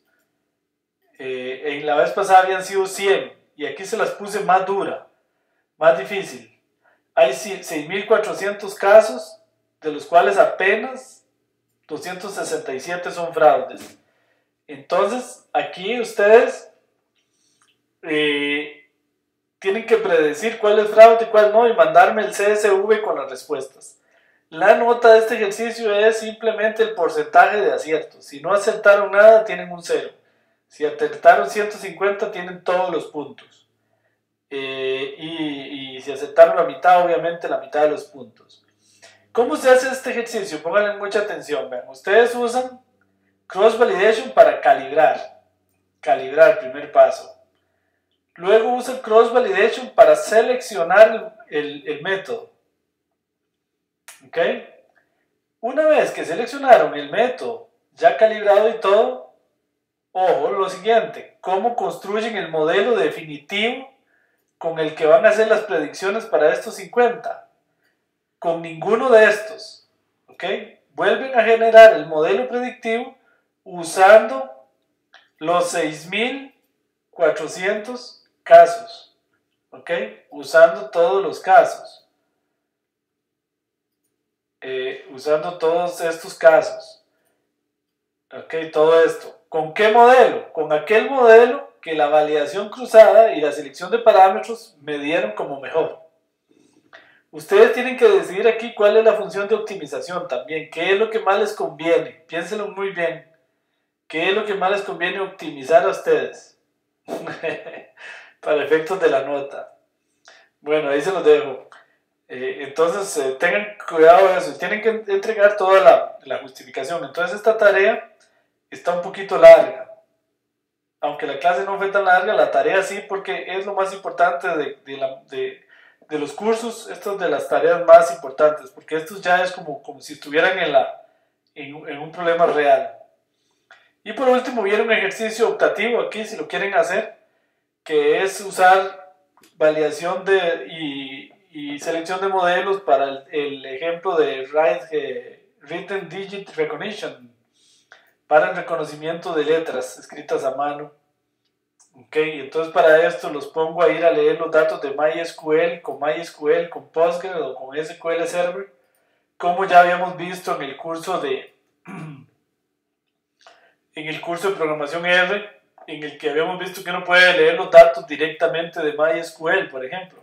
En la vez pasada habían sido 100 y aquí se las puse más dura, más difícil. Hay 6.400 casos, de los cuales apenas 267 son fraudes. Entonces, aquí ustedes tienen que predecir cuál es fraude y cuál no y mandarme el CSV con las respuestas. La nota de este ejercicio es simplemente el porcentaje de aciertos. Si no acertaron nada, tienen un 0. Si acertaron 150, tienen todos los puntos. Y si acertaron la mitad, obviamente la mitad de los puntos. ¿Cómo se hace este ejercicio? Pónganle mucha atención. Vean, ustedes usan cross validation para calibrar. Calibrar, primer paso. Luego usan cross validation para seleccionar el método. ¿Ok? Una vez que seleccionaron el método ya calibrado y todo, ojo, lo siguiente: ¿cómo construyen el modelo definitivo con el que van a hacer las predicciones para estos 50? Con ninguno de estos. ¿Ok? Vuelven a generar el modelo predictivo usando los 6.400 casos. ¿Ok? Usando todos los casos. Usando todos estos casos. ¿Ok? Todo esto. ¿Con qué modelo? Con aquel modelo que la validación cruzada y la selección de parámetros me dieron como mejor. Ustedes tienen que decidir aquí cuál es la función de optimización también. ¿Qué es lo que más les conviene? Piénsenlo muy bien. ¿Qué es lo que más les conviene optimizar a ustedes? Para efectos de la nota. Bueno, ahí se los dejo. Entonces, tengan cuidado de eso. Tienen que entregar toda la justificación. Entonces, esta tarea está un poquito larga. Aunque la clase no fue tan larga, la tarea sí, porque es lo más importante de los cursos. Esto es de las tareas más importantes, porque esto ya es como si estuvieran en un problema real. Y por último viene un ejercicio optativo aquí, si lo quieren hacer, que es usar validación y selección de modelos para el ejemplo de Written Digit Recognition, para el reconocimiento de letras escritas a mano. Ok, entonces para esto los pongo a ir a leer los datos de MySQL, con Postgres o con SQL Server, como ya habíamos visto en el curso de programación R, en el que habíamos visto que uno puede leer los datos directamente de MySQL, por ejemplo.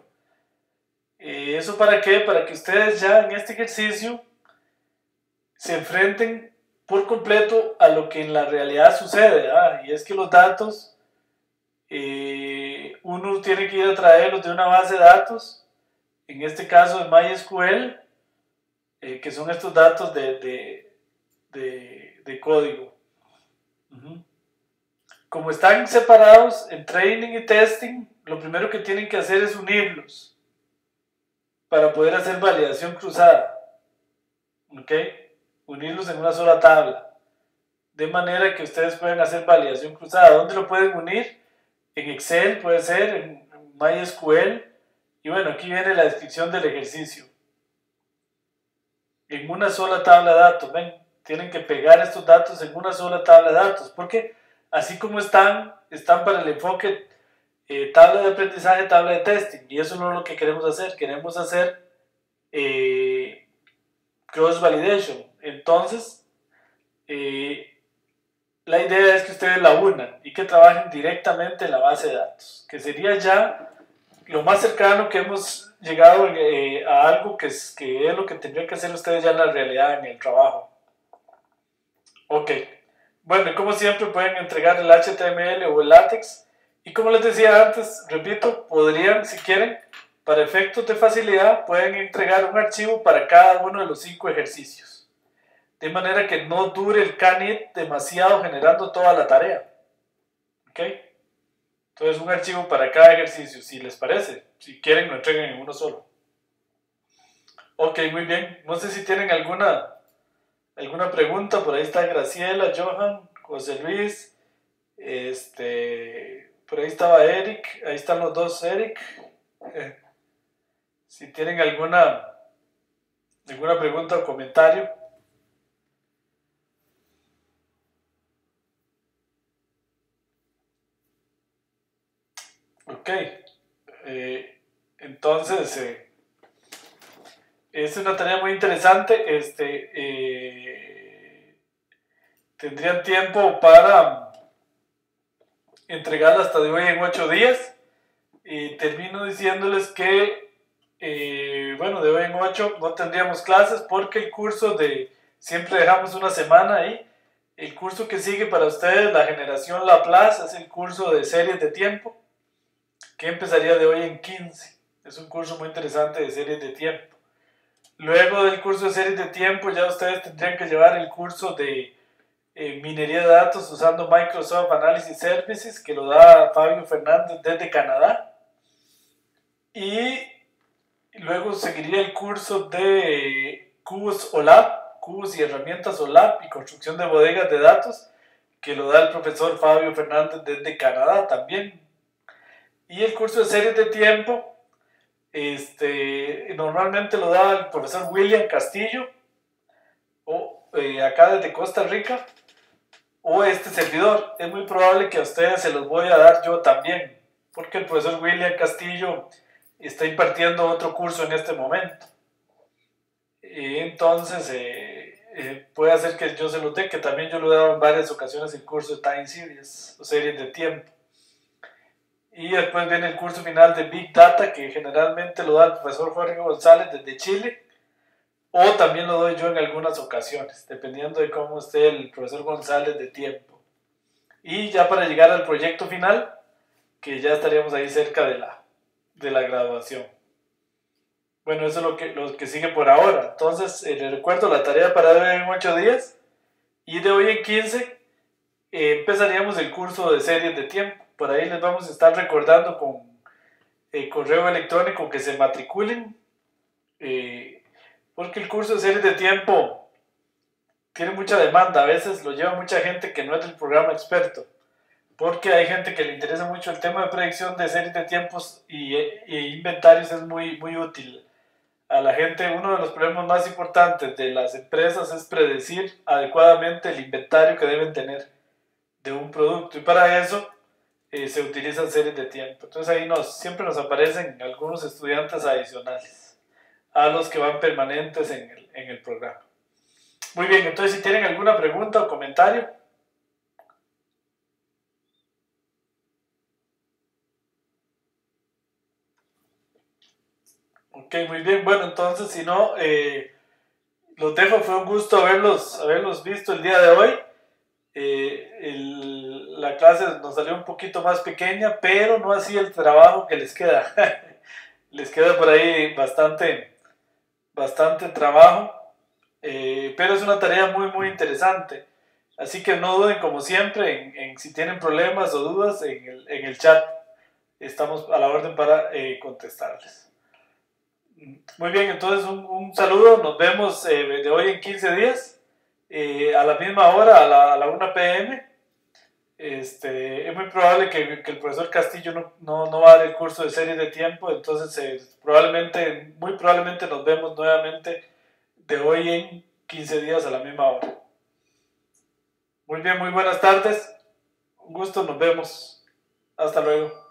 ¿Eso para qué? Para que ustedes ya en este ejercicio se enfrenten por completo a lo que en la realidad sucede, y es que los datos uno tiene que ir a traerlos de una base de datos, en este caso de MySQL, que son estos datos de código. Como están separados en training y testing, lo primero que tienen que hacer es unirlos para poder hacer validación cruzada. ¿Ok? Unirlos en una sola tabla, de manera que ustedes pueden hacer validación cruzada. ¿Dónde lo pueden unir? En Excel puede ser, en MySQL, y bueno, aquí viene la descripción del ejercicio. En una sola tabla de datos, ven, tienen que pegar estos datos en una sola tabla de datos, porque así como están para el enfoque tabla de aprendizaje, tabla de testing, y eso no es lo que queremos hacer cross validation. Entonces, la idea es que ustedes la unan y que trabajen directamente en la base de datos, que sería ya lo más cercano que hemos llegado a algo que es lo que tendrían que hacer ustedes ya en la realidad, en el trabajo. Ok, bueno, y como siempre pueden entregar el HTML o el LaTeX, y como les decía antes, repito, podrían, si quieren, para efectos de facilidad, pueden entregar un archivo para cada uno de los 5 ejercicios, de manera que no dure el Canit demasiado generando toda la tarea. ¿Ok? Entonces un archivo para cada ejercicio, si les parece. Si quieren, lo entreguen en uno solo. Ok, muy bien. No sé si tienen alguna pregunta. Por ahí está Graciela, Johan, José Luis. Por ahí estaba Eric. Ahí están los dos Eric. Si tienen alguna pregunta o comentario. Ok. Entonces, es una tarea muy interesante. Tendrían tiempo para entregarla hasta de hoy en 8 días. Termino diciéndoles que, bueno, de hoy en 8 no tendríamos clases porque el curso siempre dejamos una semana ahí. El curso que sigue para ustedes, la generación Laplace, es el curso de series de tiempo, que empezaría de hoy en 15. Es un curso muy interesante de series de tiempo. Luego del curso de series de tiempo ya ustedes tendrían que llevar el curso de minería de datos usando Microsoft Analysis Services, que lo da Fabio Fernández desde Canadá. Y luego seguiría el curso de cubos OLAP, cubos y herramientas OLAP y construcción de bodegas de datos, que lo da el profesor Fabio Fernández desde Canadá también. Y el curso de series de tiempo, normalmente lo da el profesor William Castillo, acá desde Costa Rica, o este servidor. Es muy probable que a ustedes se los voy a dar yo también, porque el profesor William Castillo está impartiendo otro curso en este momento. Entonces, puede hacer que yo se los dé, que también yo lo he dado en varias ocasiones el curso de Time Series, o series de tiempo. Y después viene el curso final de Big Data, que generalmente lo da el profesor Jorge González desde Chile, o también lo doy yo en algunas ocasiones, dependiendo de cómo esté el profesor González de tiempo. Y ya para llegar al proyecto final, que ya estaríamos ahí cerca de la graduación. Bueno, eso es lo que sigue por ahora. Entonces, les recuerdo la tarea para de hoy en 8 días. Y de hoy en 15 empezaríamos el curso de series de tiempo. Por ahí les vamos a estar recordando con correo electrónico que se matriculen. Porque el curso de series de tiempo tiene mucha demanda. A veces lo lleva mucha gente que no es del programa experto. porque hay gente que le interesa mucho el tema de predicción de series de tiempos y inventarios es muy, muy útil. A la gente, uno de los problemas más importantes de las empresas es predecir adecuadamente el inventario que deben tener de un producto, y para eso se utilizan series de tiempo. Entonces ahí siempre nos aparecen algunos estudiantes adicionales a los que van permanentes en el programa. Muy bien, entonces si tienen alguna pregunta o comentario. Ok, muy bien. Bueno, entonces si no, los dejo. Fue un gusto haberlos visto el día de hoy. La clase nos salió un poquito más pequeña, pero no así el trabajo que les queda. Les queda por ahí bastante trabajo, pero es una tarea muy, muy interesante. Así que no duden, como siempre, en si tienen problemas o dudas en el chat. Estamos a la orden para contestarles. Muy bien, entonces un saludo. Nos vemos de hoy en 15 días, a la misma hora, a la 1 p.m. Es muy probable que el profesor Castillo no va a dar el curso de series de tiempo, entonces muy probablemente nos vemos nuevamente de hoy en 15 días a la misma hora. Muy bien, muy buenas tardes. Un gusto, nos vemos. Hasta luego.